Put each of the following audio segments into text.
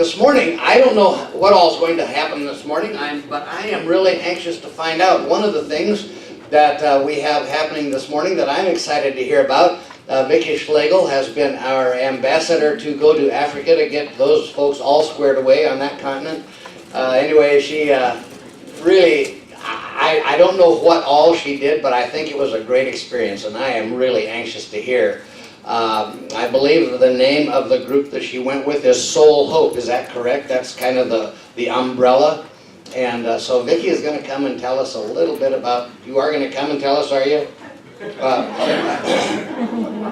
this morning, I don't know what all is going to happen this morning, but I am really anxious to find out. One of the things that we have happening this morning that I'm excited to hear about, Vickie Schlegel has been our ambassador to go to Africa to get those folks all squared away on that continent. Anyway, she really, I don't know what all she did, but I think it was a great experience, and I am really anxious to hear. I believe the name of the group that she went with is Soul Hope. Is that correct? That's kind of the umbrella. And so Vickie is going to come and tell us a little bit about, you are going to come and tell us, are you? I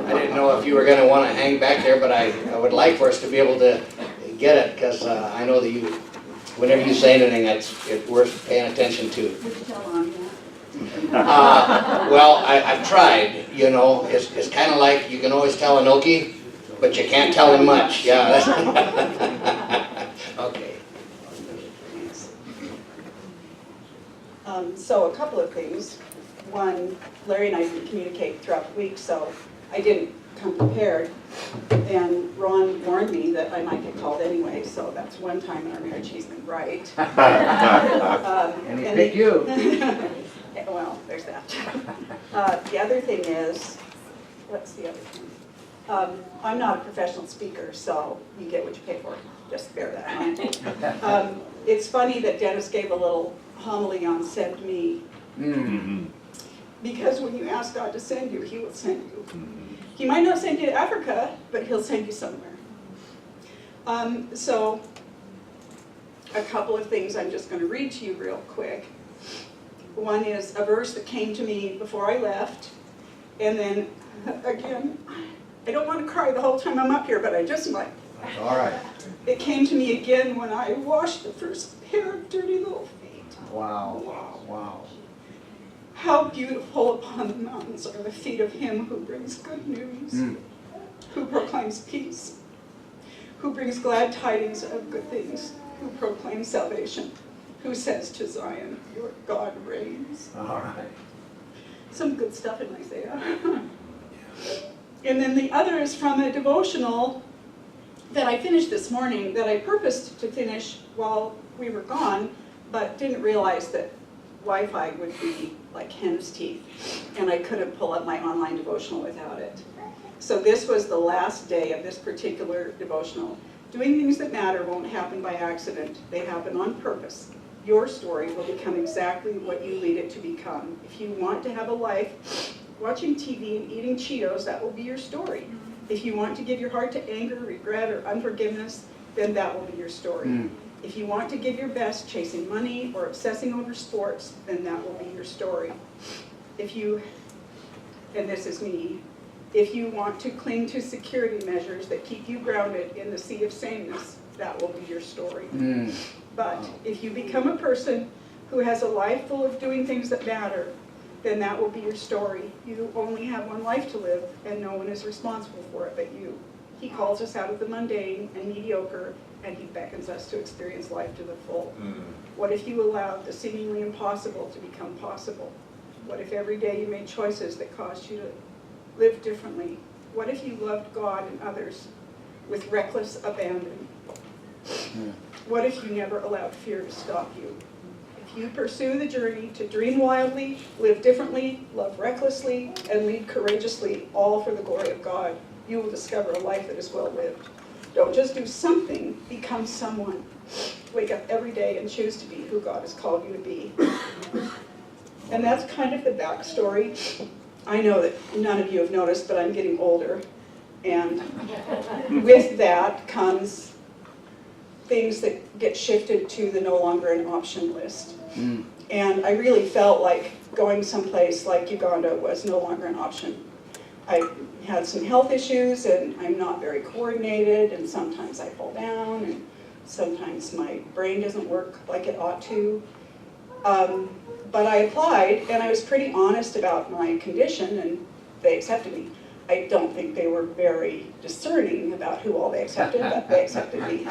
didn't know if you were going to want to hang back there, but I would like for us to be able to get it, because I know that you, whenever you say anything, it's worth paying attention to. Would you tell on that? Well, I've tried, you know. It's kind of like you can always tell an Okie, but you can't tell him much. Yeah. That's okay. So a couple of things. One, Larry and I didn't communicate throughout the week, so I didn't come prepared. And Ron warned me that I might get called anyway, so that's one time in our marriage he's been right. And he picked you. Well, there's that. The other thing is, what's the other thing? I'm not a professional speaker, so you get what you pay for. Just bear that in mind. It's funny that Dennis gave a little homily on send me. Mm-hmm. Because when you ask God to send you, He will send you. He might not send you to Africa, but He'll send you somewhere. So, a couple of things I'm just going to read to you real quick. One is a verse that came to me before I left, and then, again, I don't want to cry the whole time I'm up here, but I just might. That's all right. It came to me again when I washed the first pair of dirty little feet. Wow, wow, wow. How beautiful upon the mountains are the feet of him who brings good news, who proclaims peace, who brings glad tidings of good things, who proclaims salvation, who says to Zion, your God reigns. All right. Some good stuff in Isaiah. And then the other is from a devotional that I finished this morning that I purposed to finish while we were gone, but didn't realize that Wi-Fi would be like hen's teeth, and I couldn't pull up my online devotional without it. So this was the last day of this particular devotional. Doing things that matter won't happen by accident. They happen on purpose. Your story will become exactly what you lead it to become. If you want to have a life watching TV and eating Cheetos, that will be your story. If you want to give your heart to anger, regret, or unforgiveness, then that will be your story. If you want to give your best chasing money or obsessing over sports, then that will be your story. If you, and this is me, if you want to cling to security measures that keep you grounded in the sea of sameness, that will be your story. But if you become a person who has a life full of doing things that matter, then that will be your story. You only have one life to live, and no one is responsible for it but you. He calls us out of the mundane and mediocre, and He beckons us to experience life to the full. What if you allowed the seemingly impossible to become possible? What if every day you made choices that caused you to live differently? What if you loved God and others with reckless abandon? What if you never allowed fear to stop you? If you pursue the journey to dream wildly, live differently, love recklessly, and lead courageously, all for the glory of God, you will discover a life that is well lived. Don't just do something, become someone. Wake up every day and choose to be who God has called you to be. And that's kind of the backstory. I know that none of you have noticed, but I'm getting older. And with that comes things that get shifted to the no longer an option list. And I really felt like going someplace like Uganda was no longer an option. I had some health issues, and I'm not very coordinated, and sometimes I fall down, and sometimes my brain doesn't work like it ought to. But I applied, and I was pretty honest about my condition, and they accepted me. I don't think they were very discerning about who all they accepted, but they accepted me.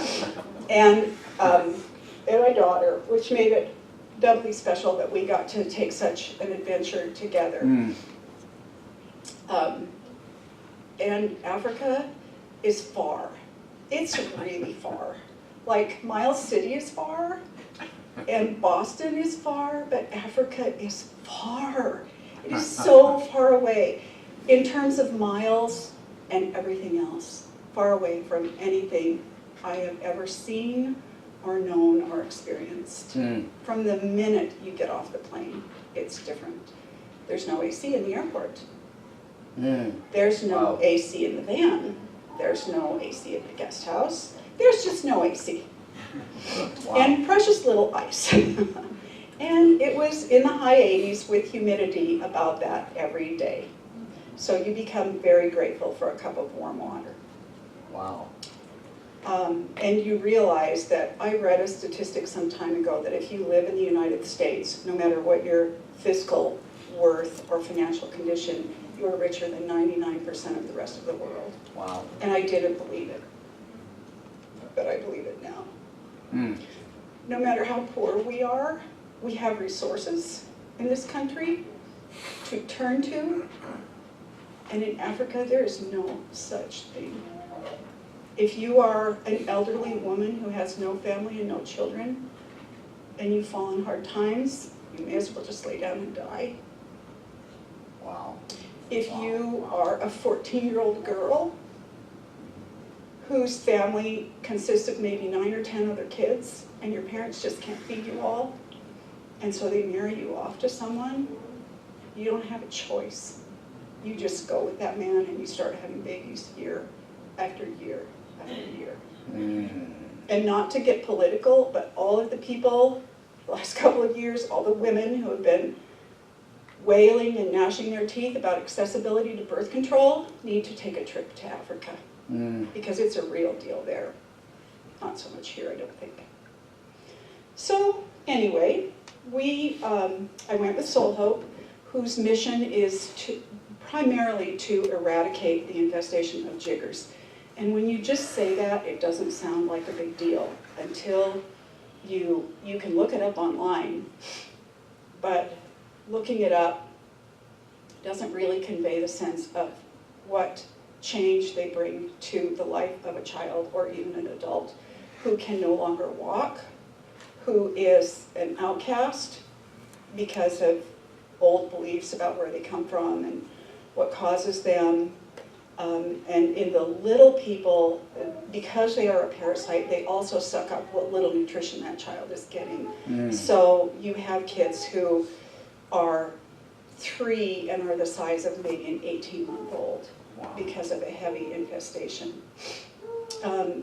And my daughter, which made it doubly special that we got to take such an adventure together. And Africa is far. It's really far. Like Miles City is far, and Boston is far, but Africa is far. It is so far away in terms of miles and everything else, far away from anything I have ever seen or known or experienced. From the minute you get off the plane, it's different. There's no AC in the airport. There's no AC in the van. There's no AC at the guest house. There's just no AC. And precious little ice. And it was in the high 80s with humidity about that every day. So you become very grateful for a cup of warm water. Wow. And you realize that I read a statistic some time ago that if you live in the United States, no matter what your fiscal worth or financial condition, you are richer than 99% of the rest of the world. Wow. And I didn't believe it, but I believe it now. No matter how poor we are, we have resources in this country to turn to, and in Africa there is no such thing. If you are an elderly woman who has no family and no children, and you fall in hard times, you may as well just lay down and die. Wow. If you are a 14-year-old girl whose family consists of maybe 9 or 10 other kids, and your parents just can't feed you all, and so they marry you off to someone, you don't have a choice. You just go with that man and you start having babies year after year after year. And not to get political, but all of the people, the last couple of years, all the women who have been wailing and gnashing their teeth about accessibility to birth control need to take a trip to Africa. Because it's a real deal there. Not so much here, I don't think. So anyway, I went with Soul Hope, whose mission is primarily to eradicate the infestation of jiggers. And when you just say that, it doesn't sound like a big deal until you can look it up online. But looking it up doesn't really convey the sense of what change they bring to the life of a child or even an adult who can no longer walk, who is an outcast because of old beliefs about where they come from and what causes them. And in the little people, because they are a parasite, they also suck up what little nutrition that child is getting. So you have kids who are 3 and are the size of maybe an 18-month-old because of a heavy infestation.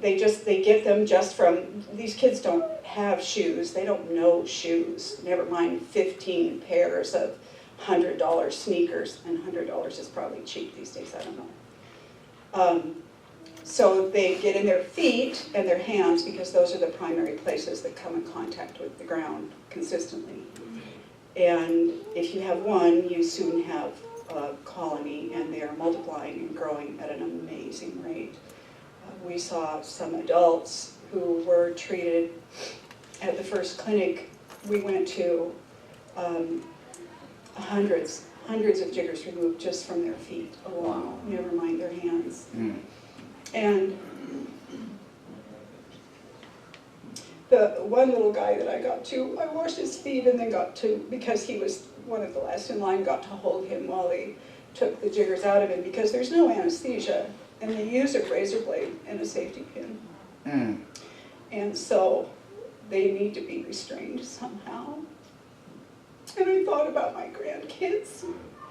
They get them just from, these kids don't have shoes, they don't know shoes, never mind 15 pairs of $100 sneakers, and $100 is probably cheap these days, I don't know. So they get in their feet and their hands because those are the primary places that come in contact with the ground consistently. And if you have one, you soon have a colony, and they are multiplying and growing at an amazing rate. We saw some adults who were treated at the first clinic we went to, hundreds of jiggers removed just from their feet alone, never mind their hands. And the one little guy that I got to, I washed his feet and then got to, because he was one of the last in line, got to hold him while they took the jiggers out of him, because there's no anesthesia, and they use a razor blade and a safety pin. And so they need to be restrained somehow. And I thought about my grandkids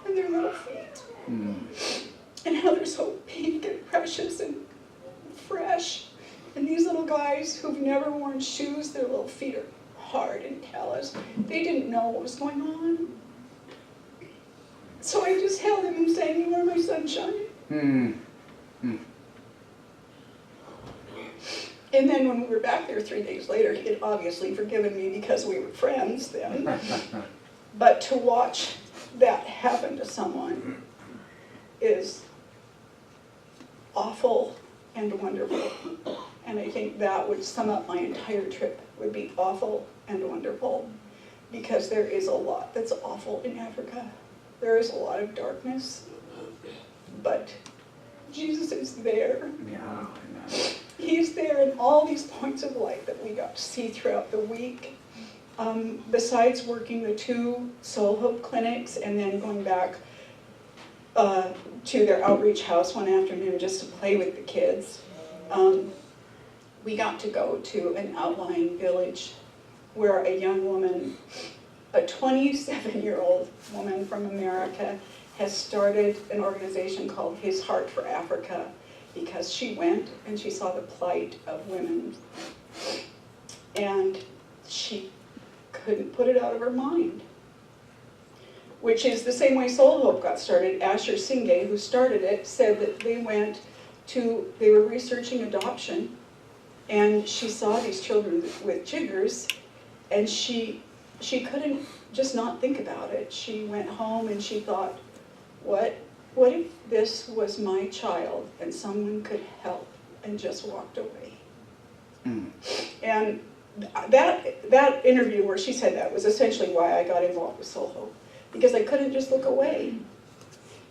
and their little feet, and how they're so pink and precious and fresh. And these little guys who've never worn shoes, their little feet are hard and callous. They didn't know what was going on. So I just held him and sang, "You are my sunshine." And then when we were back there 3 days later, he had obviously forgiven me because we were friends then. But to watch that happen to someone is awful and wonderful. And I think that would sum up my entire trip, would be awful and wonderful. Because there is a lot that's awful in Africa. There is a lot of darkness. But Jesus is there. Yeah, amen. He's there in all these points of light that we got to see throughout the week. Besides working the 2 Soul Hope clinics and then going back to their outreach house one afternoon just to play with the kids, we got to go to an outlying village where a young woman, a 27-year-old woman from America, has started an organization called His Heart for Africa, because she went and she saw the plight of women and she couldn't put it out of her mind. Which is the same way Soul Hope got started. Asher Singay, who started it, said that they were researching adoption, and she saw these children with jiggers, and she couldn't just not think about it. She went home and she thought, what if this was my child and someone could help, and just walked away. And that interview where she said that was essentially why I got involved with Soul Hope, because I couldn't just look away.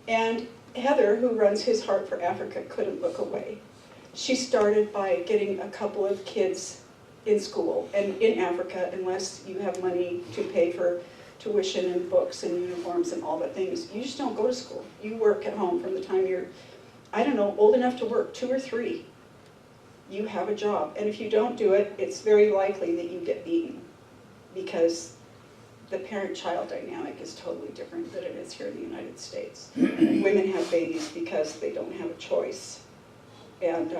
And Heather, who runs His Heart for Africa, couldn't look away. She started by getting a couple of kids in school, and in Africa, unless you have money to pay for tuition and books and uniforms and all the things, you just don't go to school. You work at home from the time you're, I don't know, old enough to work, 2 or 3. You have a job, and if you don't do it, it's very likely that you get beaten, because the parent-child dynamic is totally different than it is here in the United States. Women have babies because they don't have a choice, and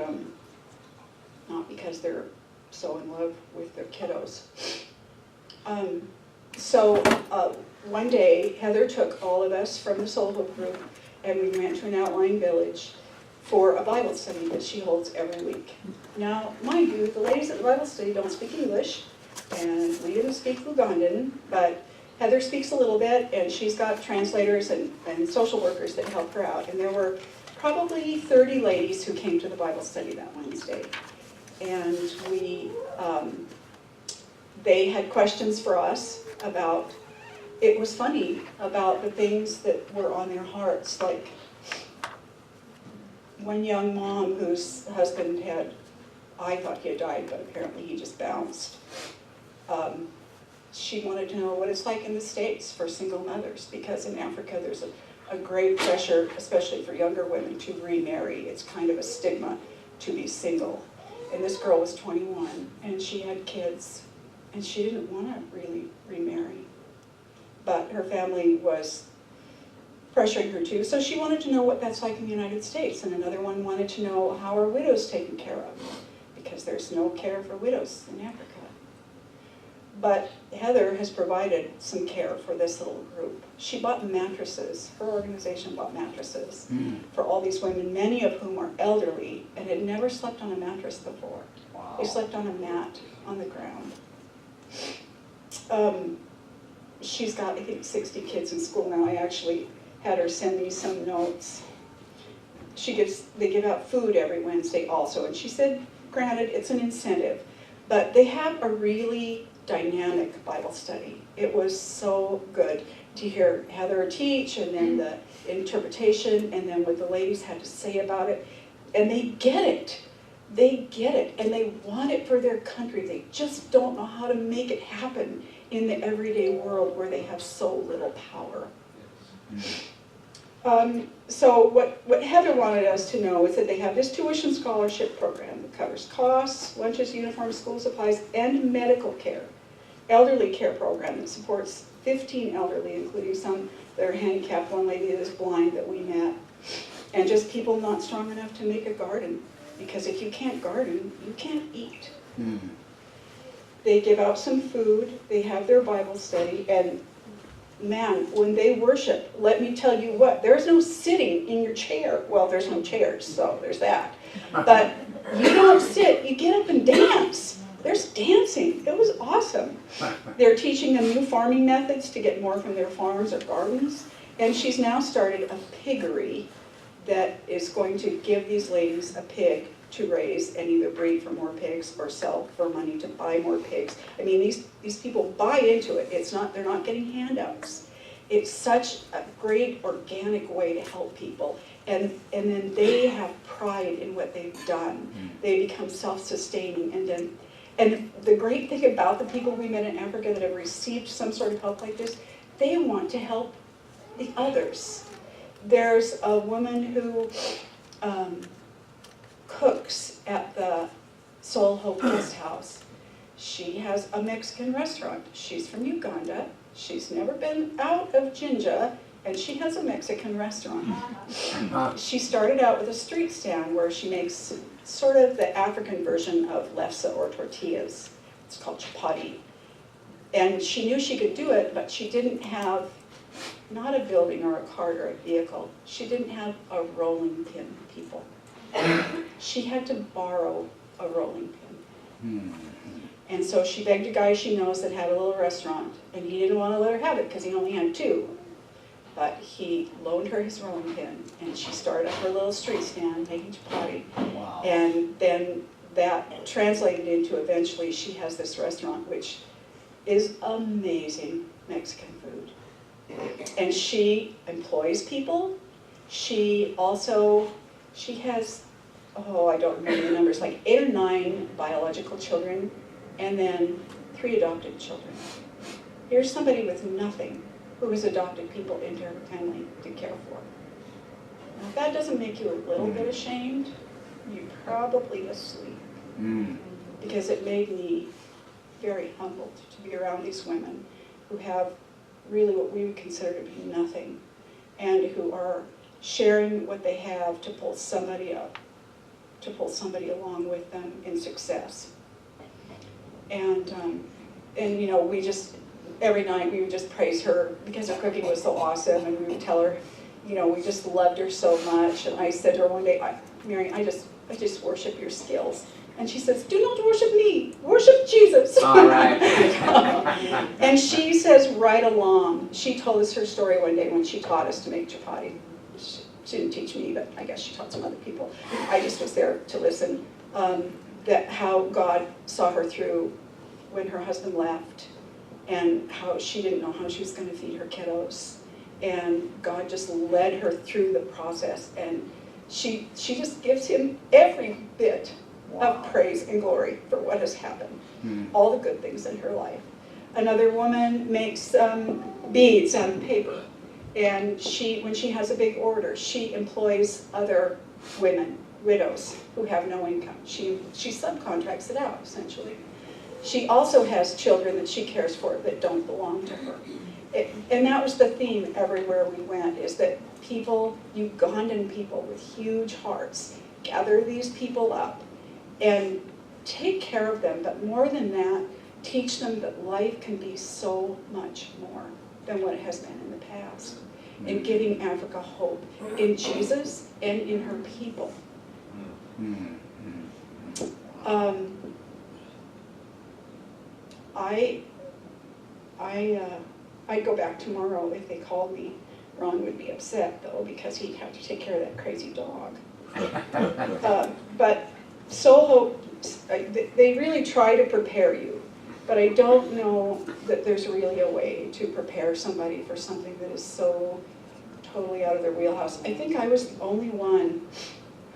not because they're so in love with their kiddos. So one day, Heather took all of us from the Soul Hope group, and we went to an outlying village for a Bible study that she holds every week. Now, mind you, the ladies at the Bible study don't speak English, and we didn't speak Ugandan, but Heather speaks a little bit, and she's got translators and social workers that help her out. And there were probably 30 ladies who came to the Bible study that Wednesday. And they had questions for us about, it was funny, about the things that were on their hearts, like one young mom whose husband I thought he had died, but apparently he just bounced. She wanted to know what it's like in the States for single mothers, because in Africa there's a great pressure, especially for younger women, to remarry. It's kind of a stigma to be single. And this girl was 21, and she had kids, and she didn't want to really remarry. But her family was pressuring her to, so she wanted to know what that's like in the United States. And another one wanted to know, how are widows taken care of? Because there's no care for widows in Africa. But Heather has provided some care for this little group. She bought mattresses. Her organization bought mattresses for all these women, many of whom are elderly and had never slept on a mattress before. Wow. They slept on a mat on the ground. She's got, I think, 60 kids in school now. I actually had her send me some notes. They give out food every Wednesday also, and she said, granted, it's an incentive, but they have a really dynamic Bible study. It was so good to hear Heather teach, and then the interpretation, and then what the ladies had to say about it. And they get it. They get it, and they want it for their country. They just don't know how to make it happen in the everyday world where they have so little power. So what Heather wanted us to know is that they have this tuition scholarship program that covers costs, lunches, uniforms, school supplies, and medical care. Elderly care program that supports 15 elderly, including some that are handicapped, one lady that is blind that we met, and just people not strong enough to make a garden. Because if you can't garden, you can't eat. They give out some food, they have their Bible study, and man, when they worship, let me tell you what, there's no sitting in your chair. Well, there's no chairs, so there's that. But you don't sit, you get up and dance. There's dancing. It was awesome. They're teaching them new farming methods to get more from their farms or gardens. And she's now started a piggery that is going to give these ladies a pig to raise and either breed for more pigs or sell for money to buy more pigs. I mean, these people buy into it. They're not getting handouts. It's such a great organic way to help people. and then they have pride in what they've done. They become self-sustaining, and the great thing about the people we met in Africa that have received some sort of help like this, they want to help the others. There's a woman who cooks at the Soul Hope Guest House. She has a Mexican restaurant. She's from Uganda. She's never been out of Jinja, and she has a Mexican restaurant. She started out with a street stand where she makes sort of the African version of lefse or tortillas. It's called chapati. And she knew she could do it, but she didn't have, not a building or a cart or a vehicle. She didn't have a rolling pin, people. She had to borrow a rolling pin. And so she begged a guy she knows that had a little restaurant, and he didn't want to let her have it because he only had 2. But he loaned her his rolling pin, and she started up her little street stand making chapati. Wow. And then that translated into, eventually, she has this restaurant, which is amazing Mexican food. And she employs people. She has, I don't remember the numbers, like 8 or 9 biological children, and then 3 adopted children. Here's somebody with nothing who has adopted people into her family to care for. Now, if that doesn't make you a little bit ashamed, you're probably asleep. Because it made me very humbled to be around these women who have really what we would consider to be nothing, and who are sharing what they have to pull somebody up, to pull somebody along with them in success. And you know, we just, every night we would just praise her because her cooking was so awesome, and we would tell her, you know, we just loved her so much. And I said to her one day, Mary, I just worship your skills. And she says, do not worship me, worship Jesus. All right. And she says right along, she told us her story one day when she taught us to make chapati. She didn't teach me, but I guess she taught some other people. I just was there to listen. That how God saw her through when her husband left, and how she didn't know how she was going to feed her kiddos. And God just led her through the process, and she just gives him every bit of praise and glory for what has happened, all the good things in her life. Another woman makes beads out of paper, and when she has a big order, she employs other women, widows, who have no income. She subcontracts it out, essentially. She also has children that she cares for that don't belong to her. And that was the theme everywhere we went, is that people, Ugandan people with huge hearts, gather these people up and take care of them, but more than that, teach them that life can be so much more than what it has been in the past, and giving Africa hope in Jesus and in her people. I'd go back tomorrow if they called me. Ron would be upset, though, because he'd have to take care of that crazy dog. But Soul Hope, they really try to prepare you, but I don't know that there's really a way to prepare somebody for something that is so totally out of their wheelhouse. I think I was the only one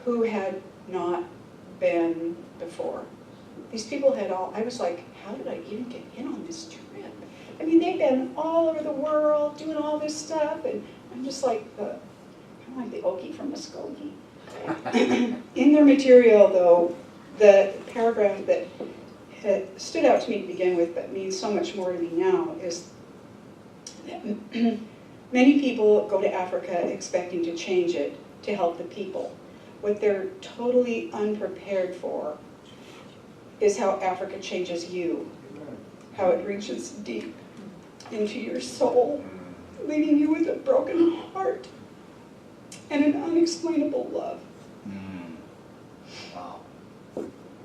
who had not been before. These people had all, I was like, how did I even get in on this trip? I mean, they've been all over the world doing all this stuff, and I'm just like kind of like the Okie from Muskogee. In their material, though, the paragraph that had stood out to me to begin with, but means so much more to me now, is that many people go to Africa expecting to change it, to help the people. What they're totally unprepared for is how Africa changes you, how it reaches deep into your soul, leaving you with a broken heart and an unexplainable love. Wow.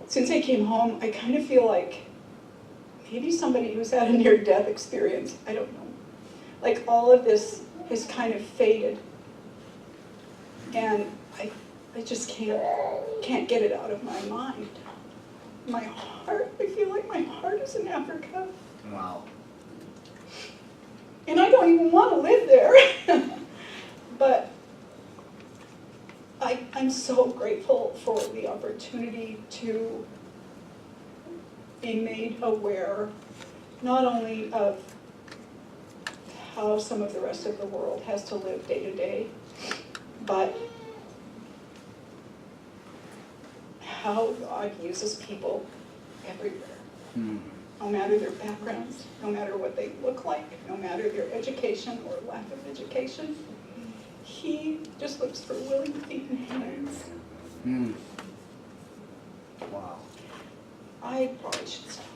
Since I came home, I kind of feel like maybe somebody who's had a near-death experience, I don't know. Like all of this has kind of faded, and I just can't get it out of my mind. My heart, I feel like my heart is in Africa. Wow. And I don't even want to live there. But I'm so grateful for the opportunity to be made aware not only of how some of the rest of the world has to live day to day, but how God uses people everywhere. No matter their backgrounds, no matter what they look like, no matter their education or lack of education, He just looks for willing feet and hands. Wow. I probably should stop.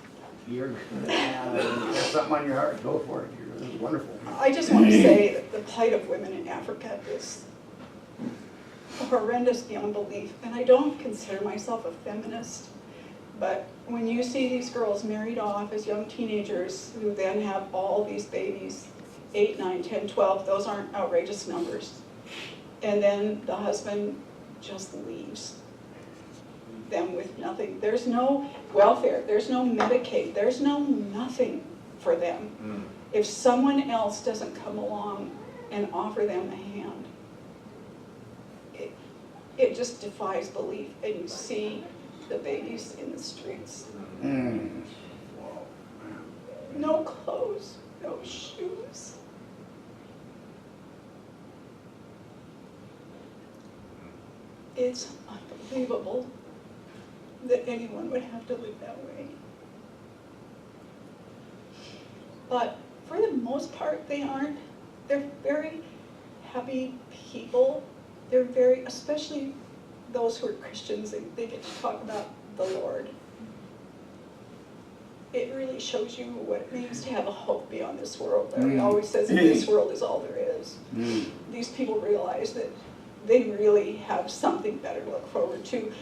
You're good. There's something on your heart, go for it. This is wonderful. I just want to say that the plight of women in Africa is horrendous beyond belief. And I don't consider myself a feminist, but when you see these girls married off as young teenagers who then have all these babies, 8, 9, 10, 12, those aren't outrageous numbers. And then the husband just leaves them with nothing. There's no welfare, there's no Medicaid, there's no nothing for them. If someone else doesn't come along and offer them a hand, it just defies belief. And you see the babies in the streets. No clothes, no shoes. It's unbelievable that anyone would have to live that way. But for the most part, they aren't. They're very happy people. They're very, especially those who are Christians, they get to talk about the Lord. It really shows you what it means to have a hope beyond this world. Larry always says that this world is all there is. These people realize that they really have something better to look forward to.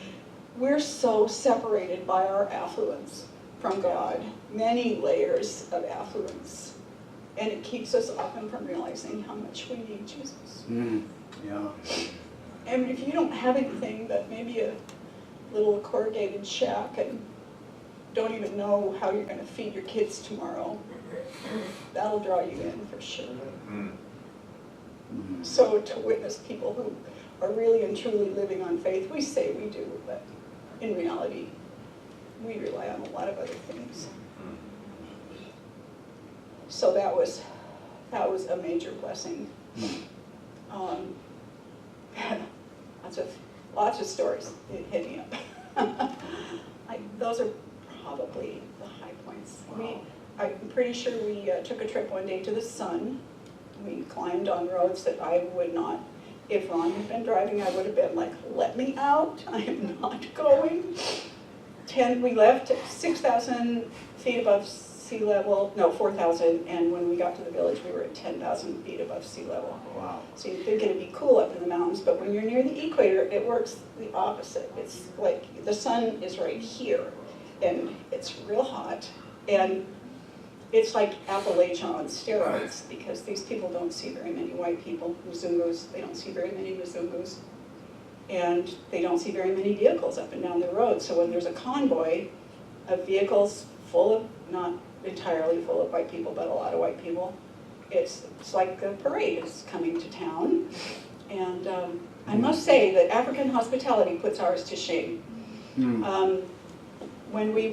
We're so separated by our affluence from God, many layers of affluence, and it keeps us often from realizing how much we need Jesus. Yeah. And if you don't have anything but maybe a little corrugated shack and don't even know how you're going to feed your kids tomorrow, that'll draw you in for sure. So to witness people who are really and truly living on faith, we say we do, but in reality, we rely on a lot of other things. So that was a major blessing. Lots of stories hit me up. Those are probably the high points. I'm pretty sure we took a trip one day to the sun. We climbed on roads that I would not. If Ron had been driving, I would have been like, let me out, I am not going. We left 6,000 feet above sea level, no, 4,000, and when we got to the village, we were at 10,000 feet above sea level. Wow. So you think it'd be cool up in the mountains, but when you're near the equator, it works the opposite. It's like the sun is right here, and it's real hot, and it's like Appalachia on steroids, because these people don't see very many white people, Mzungus, they don't see very many Mzungus, and they don't see very many vehicles up and down the road. So when there's a convoy of vehicles full of, not entirely full of white people, but a lot of white people, it's like a parade is coming to town. And I must say that African hospitality puts ours to shame. When we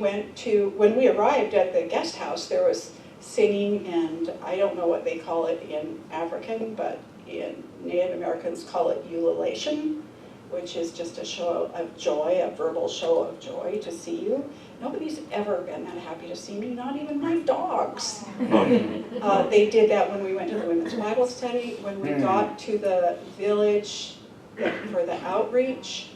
arrived at the guest house, there was singing, and I don't know what they call it in African, but in Native Americans call it ululation, which is just a show of joy, a verbal show of joy to see you. Nobody's ever been that happy to see me, not even my dogs. They did that when we went to the women's Bible study, when we got to the village for the outreach.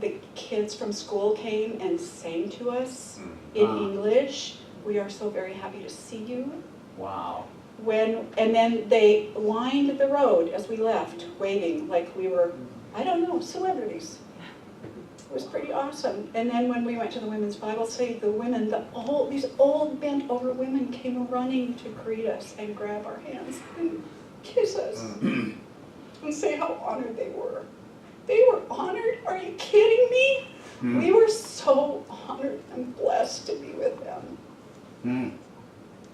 The kids from school came and sang to us in English. We are so very happy to see you. Wow. And then they lined the road as we left, waving like we were, I don't know, celebrities. It was pretty awesome. And then when we went to the women's Bible study, the women, these old bent over women came running to greet us and grab our hands and kiss us and say how honored they were. They were honored? Are you kidding me? We were so honored and blessed to be with them.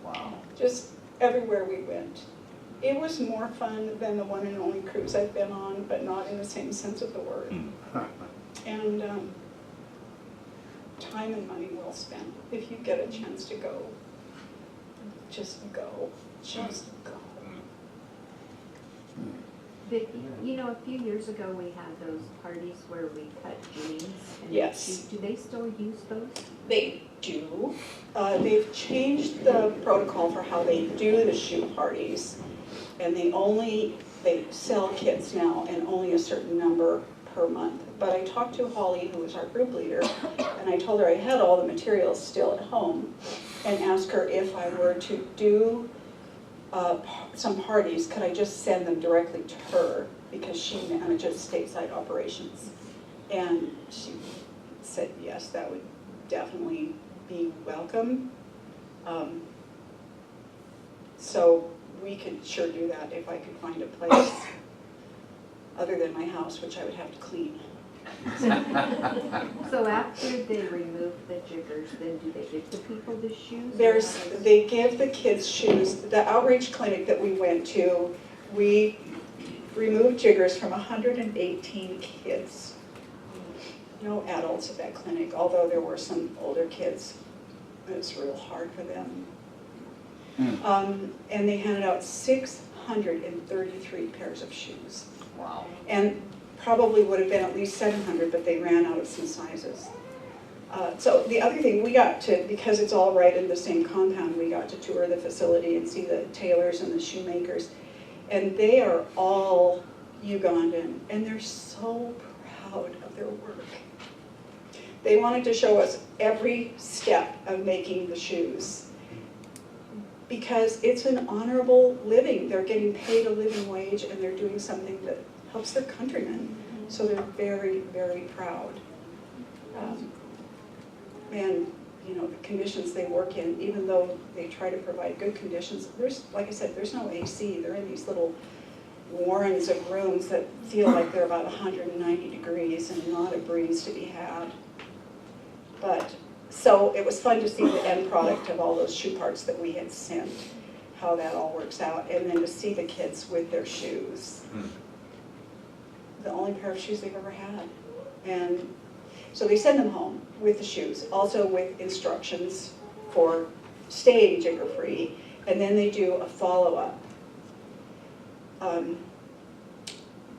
Wow. Just everywhere we went. It was more fun than the one and only cruise I've been on, but not in the same sense of the word. And time and money well spent. If you get a chance to go, just go. Just go. Vickie, you know, a few years ago we had those parties where we cut jeans. And Yes. Do they still use those? They do. They've changed the protocol for how they do the shoe parties. And they sell kits now and only a certain number per month. But I talked to Holly, who was our group leader, and I told her I had all the materials still at home and asked her if I were to do some parties, could I just send them directly to her because she manages stateside operations. And she said yes, that would definitely be welcome. So we could sure do that if I could find a place other than my house, which I would have to clean. So after they remove the jiggers, then do they give the people the shoes? They give the kids shoes. The outreach clinic that we went to, we removed jiggers from 118 kids. No adults at that clinic, although there were some older kids. It was real hard for them. And they handed out 633 pairs of shoes. Wow. And probably would have been at least 700, but they ran out of some sizes. So the other thing, we got to, because it's all right in the same compound, we got to tour the facility and see the tailors and the shoemakers. And they are all Ugandan, and they're so proud of their work. They wanted to show us every step of making the shoes, because it's an honorable living. They're getting paid a living wage, and they're doing something that helps their countrymen. So they're very, very proud. And you know, the conditions they work in, even though they try to provide good conditions, there's, like I said, there's no AC. They're in these little warrens of rooms that feel like they're about 190 degrees and not a breeze to be had. But, so it was fun to see the end product of all those shoe parts that we had sent, how that all works out, and then to see the kids with their shoes. The only pair of shoes they've ever had. And so they send them home with the shoes, also with instructions for staying jigger-free, and then they do a follow-up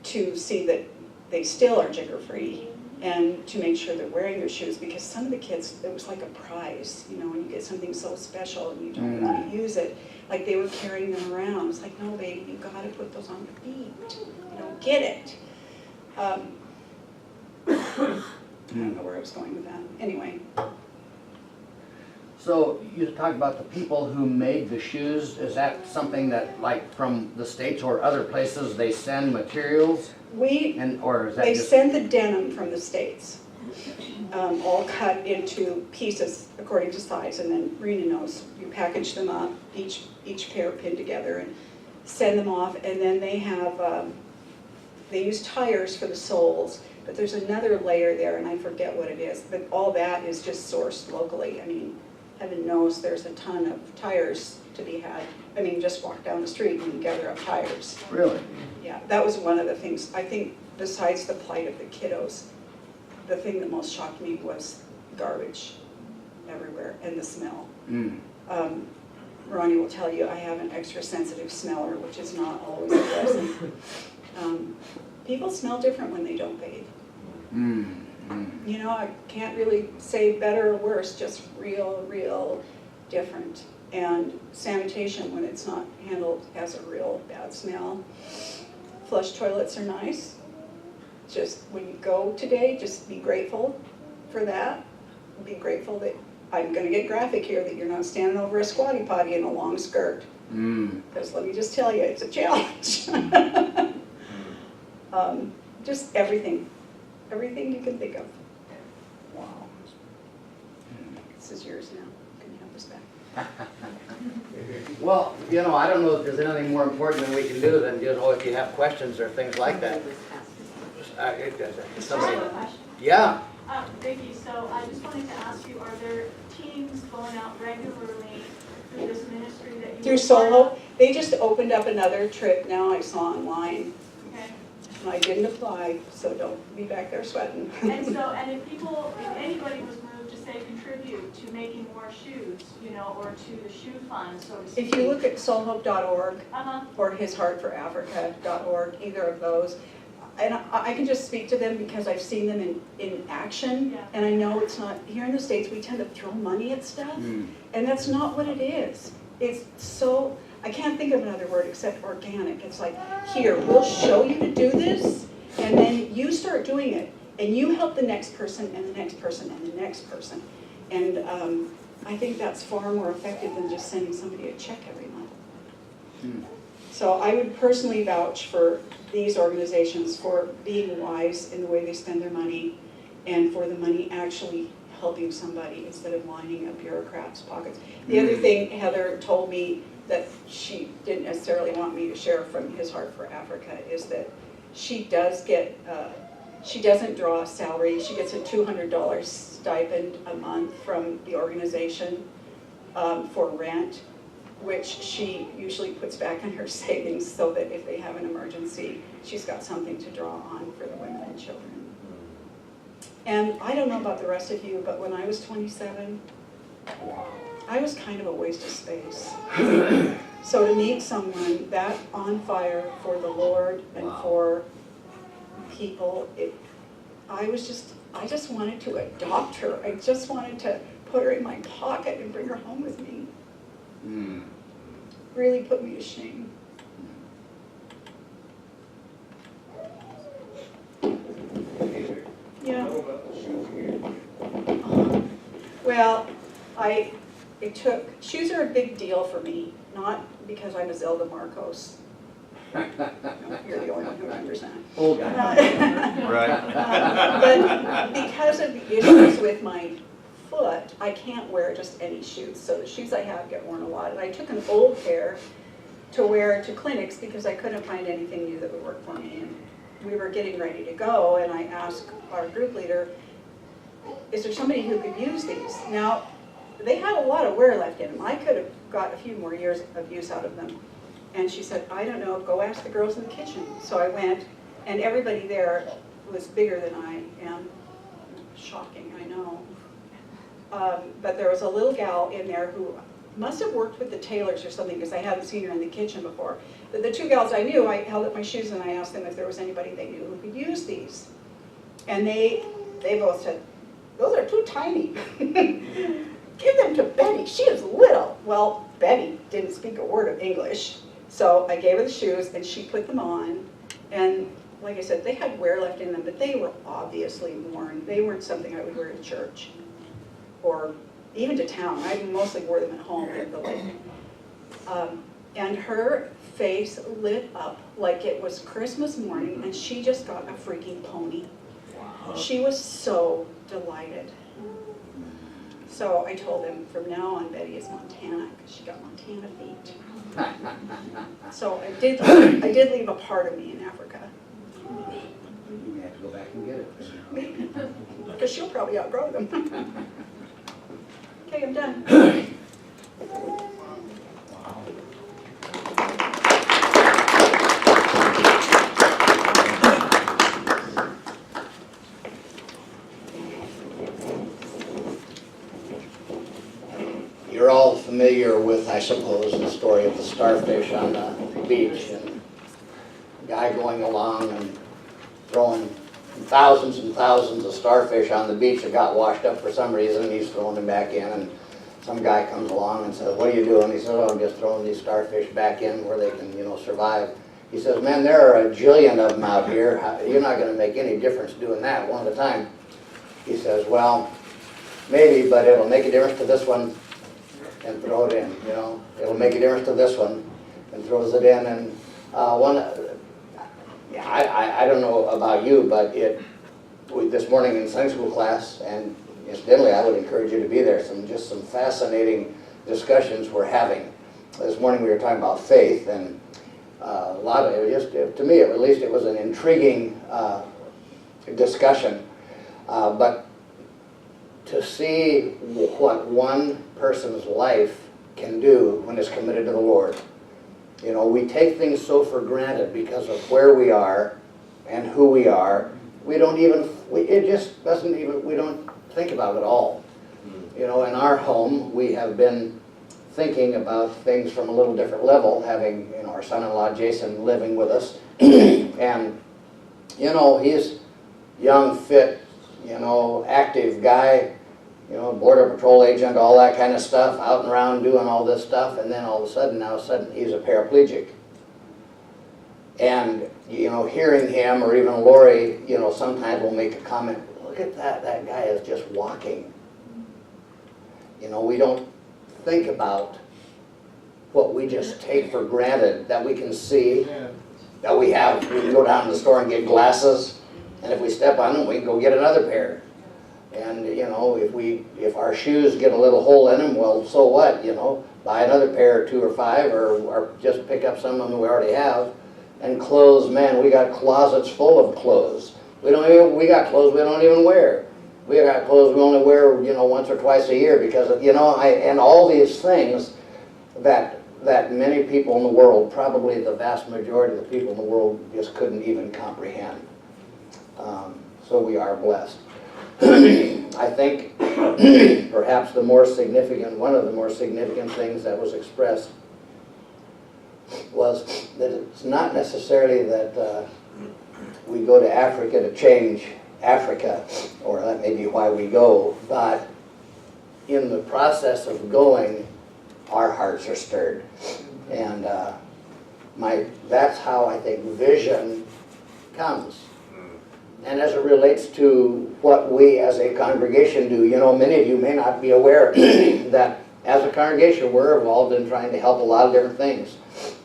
to see that they still are jigger-free and to make sure they're wearing their shoes, because some of the kids, it was like a prize, you know, when you get something so special and you don't want to use it, like they were carrying them around. It's like, no, baby, you got to put those on your feet. You don't get it. I don't know where I was going with that. Anyway. So you talked about the people who made the shoes. Is that something that, like, from the States or other places, they send materials? Or is that They just... send the denim from the States, all cut into pieces according to size, and then Rena knows. You package them up, each pair pinned together, and send them off, and then they have, they use tires for the soles, but there's another layer there, and I forget what it is, but all that is just sourced locally. I mean, heaven knows there's a ton of tires to be had. I mean, just walk down the street and gather up tires. Really? Yeah, that was one of the things. I think besides the plight of the kiddos, the thing that most shocked me was garbage everywhere and the smell. Ronnie will tell you I have an extra sensitive smeller, which is not always a blessing. People smell different when they don't bathe. You know, I can't really say better or worse, just real different. And sanitation, when it's not handled, has a real bad smell. Flush toilets are nice. Just when you go today, just be grateful for that. Be grateful that, I'm gonna get graphic here, that you're not standing over a squatty potty in a long skirt. Because let me just tell you, it's a challenge. Just everything you can think of. Wow. This is yours now. Can you have this back? Well, you know, I don't know if there's anything more important than we can do than just, if you have questions or things like that. Somebody, yeah. Vickie, so I just wanted to ask you, are there teams going out regularly through this ministry that you Through were part Solo, of? they just opened up another trip now I saw online. Okay. And I didn't apply, so don't be back there sweating. And so, and if anybody was moved to say contribute to making more shoes, you know, or to the shoe fund, so to speak. If you look at soulhope.org Uh-huh, or hisheartforafrica.org, either of those, and I can just speak to them because I've seen them in action. Yeah. And I know it's not, here in the States, we tend to throw money at stuff. And that's not what it is. It's so, I can't think of another word except organic. It's like, here, we'll show you to do this, and then you start doing it. And you help the next person, and the next person, and the next person. And I think that's far more effective than just sending somebody a check every month. So I would personally vouch for these organizations for being wise in the way they spend their money, and for the money actually helping somebody instead of lining up bureaucrats' pockets. The other thing Heather told me that she didn't necessarily want me to share from His Heart for Africa is that she does get, she doesn't draw a salary. She gets a $200 stipend a month from the organization for rent, which she usually puts back in her savings so that if they have an emergency, she's got something to draw on for the women and children. And I don't know about the rest of you, but when I was 27, I was kind of a waste of space. So to meet someone that on fire for the Lord and for people, I just wanted to adopt her. I just wanted to put her in my pocket and bring her home with me. Really put me to shame. Yeah. Well, shoes are a big deal for me, not because I'm a Zelda Marcos. No, you're the only one who remembers that. Old guy. Right. But because of the issues with my foot, I can't wear just any shoes. So the shoes I have get worn a lot. And I took an old pair to wear to clinics because I couldn't find anything new that would work for me. And we were getting ready to go, and I asked our group leader, is there somebody who could use these? Now, they had a lot of wear left in them. I could have got a few more years of use out of them. And she said, I don't know, go ask the girls in the kitchen. So I went, and everybody there was bigger than I am. Shocking, I know. But there was a little gal in there who must have worked with the tailors or something, because I hadn't seen her in the kitchen before. But the two gals I knew, I held up my shoes and I asked them if there was anybody they knew who could use these. And they both said, those are too tiny. Give them to Betty, she is little. Well, Betty didn't speak a word of English. So I gave her the shoes and she put them on. And like I said, they had wear left in them, but they were obviously worn. They weren't something I would wear to church or even to town. I mostly wore them at home at the lake. And her face lit up like it was Christmas morning, and she just got a freaking pony. Wow. She was so delighted. So I told him, from now on, Betty is Montana, because she got Montana feet. So I did leave a part of me in Africa. You may have to go back and get it. Because she'll probably outgrow them. Okay, I'm done. You're all familiar with, I suppose, the story of the starfish on the beach, and a guy going along and throwing thousands and thousands of starfish on the beach that got washed up for some reason, and he's throwing them back in, and some guy comes along and says, what are you doing? He says, oh, I'm just throwing these starfish back in where they can, survive. He says, man, there are a jillion of them out here. You're not going to make any difference doing that one at a time. He says, well, maybe, but it'll make a difference to this one, and throw it in, It'll make a difference to this one, and throws it in. And I don't know about you, but this morning in Sunday school class, and incidentally, I would encourage you to be there, just some fascinating discussions we're having. This morning we were talking about faith, and a lot of it, to me at least, it was an intriguing discussion. But to see what one person's life can do when it's committed to the Lord. You know, we take things so for granted because of where we are and who we are. We don't even, it just doesn't even, we don't think about it all. You know, in our home, we have been thinking about things from a little different level, having, you know, our son-in-law Jason living with us. And, you know, he's young, fit, you know, active guy, you know, border patrol agent, all that kind of stuff, out and around doing all this stuff, and then all of a sudden, he's a paraplegic. And, you know, hearing him, or even Lori, you know, sometimes will make a comment, look at that guy is just walking. You know, we don't think about what we just take for granted, that we can see, that we have. We can go down to the store and get glasses, and if we step on them, we can go get another pair. And, you know, if our shoes get a little hole in them, well, so what, you know? Buy another pair, 2 or 5, or just pick up some of them we already have. And clothes, man, we got closets full of clothes. We got clothes we don't even wear. We got clothes we only wear, you know, once or twice a year because of, you know, and all these things that many people in the world, probably the vast majority of the people in the world, just couldn't even comprehend. So we are blessed. I think perhaps one of the more significant things that was expressed was that it's not necessarily that we go to Africa to change Africa, or that may be why we go, but in the process of going, our hearts are stirred. And that's how I think vision comes. And as it relates to what we as a congregation do, you know, many of you may not be aware that as a congregation we're involved in trying to help a lot of different things.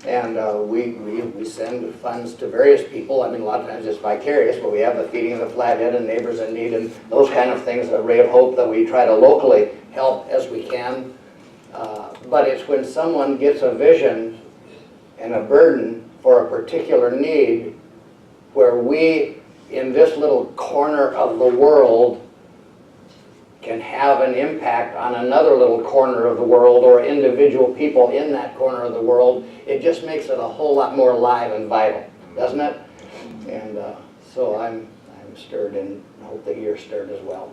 And we send funds to various people. I mean, a lot of times it's vicarious, but we have the Feeding of the Flathead and Neighbors in Need and those kind of things, a Ray of Hope that we try to locally help as we can. But it's when someone gets a vision and a burden for a particular need where we, in this little corner of the world, can have an impact on another little corner of the world or individual people in that corner of the world. It just makes it a whole lot more alive and vital, doesn't it? And so I'm stirred, and I hope that you're stirred as well.